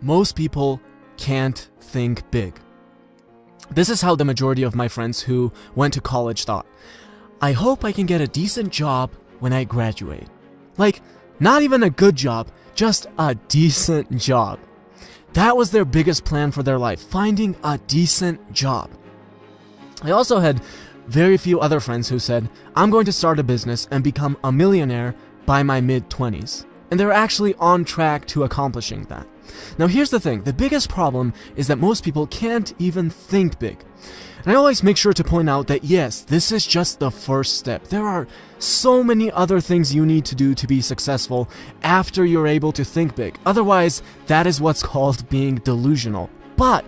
most people can't think big. This is how the majority of my friends who went to college thought. I hope I can get a decent job when I graduate. Like, not even a good job, just a decent job. That was their biggest plan for their life, finding a decent job. I also had very few other friends who said, I'm going to start a business and become a millionaire by my mid-20s. And they're actually on track to accomplishing that. Now here's the thing, the biggest problem is that most people can't even think big. And I always make sure to point out that yes, this is just the first step. There are so many other things you need to do to be successful after you're able to think big. Otherwise, that is what's called being delusional. But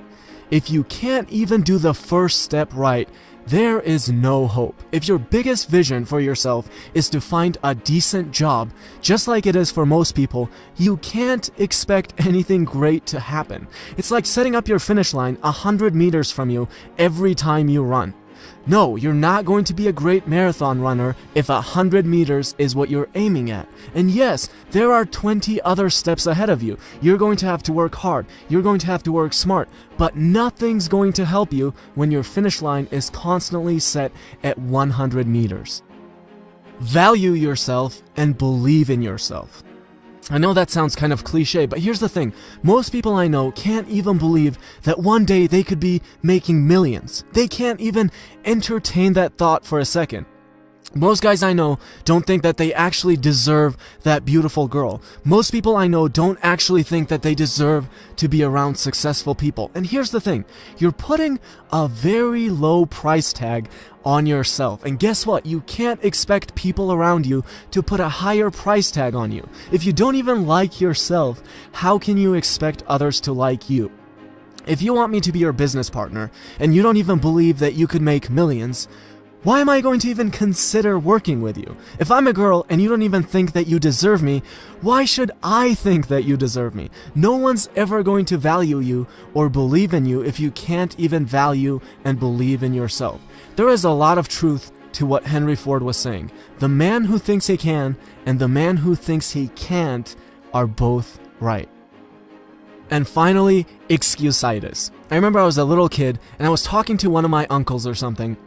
if you can't even do the first step right, there is no hope. If your biggest vision for yourself is to find a decent job, just like it is for most people, you can't expect anything great to happen. It's like setting up your finish line 100 meters from you every time you run. No, you're not going to be a great marathon runner if 100 meters is what you're aiming at. And yes, there are 20 other steps ahead of you. You're going to have to work hard. You're going to have to work smart. But nothing's going to help you when your finish line is constantly set at 100 meters. Value yourself and believe in yourself. I know that sounds kind of cliche, but here's the thing. Most people I know can't even believe that one day they could be making millions. They can't even entertain that thought for a second. Most guys I know don't think that they actually deserve that beautiful girl. Most people I know don't actually think that they deserve to be around successful people. And here's the thing, you're putting a very low price tag on yourself. And guess what? You can't expect people around you to put a higher price tag on you. If you don't even like yourself, how can you expect others to like you? If you want me to be your business partner, and you don't even believe that you could make millions, why am I going to even consider working with you? If I'm a girl and you don't even think that you deserve me, why should I think that you deserve me? No one's ever going to value you or believe in you if you can't even value and believe in yourself. There is a lot of truth to what Henry Ford was saying. The man who thinks he can and the man who thinks he can't are both right. And finally, excuse-itis. I remember I was a little kid and I was talking to one of my uncles or something.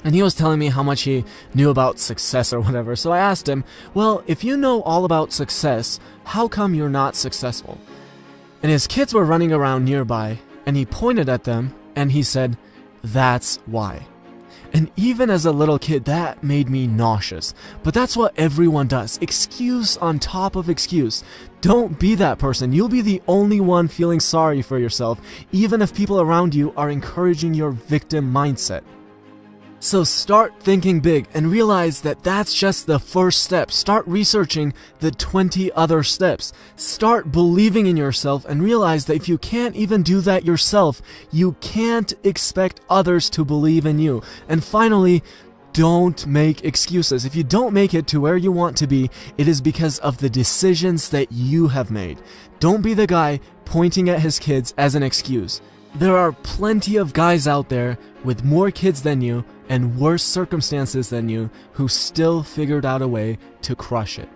And he was telling me how much he knew about success or whatever. So I asked him, well, if you know all about success, how come you're not successful? And his kids were running around nearby, and he pointed at them, and he said, that's why. And even as a little kid, that made me nauseous. But that's what everyone does. Excuse on top of excuse. Don't be that person. You'll be the only one feeling sorry for yourself, even if people around you are encouraging your victim mindset. So start thinking big and realize that that's just the first step. Start researching the 20 other steps. Start believing in yourself and realize that if you can't even do that yourself, you can't expect others to believe in you. And finally, don't make excuses. If you don't make it to where you want to be, it is because of the decisions that you have made. Don't be the guy pointing at his kids as an excuse. There are plenty of guys out there with more kids than you and worse circumstances than you who still figured out a way to crush it.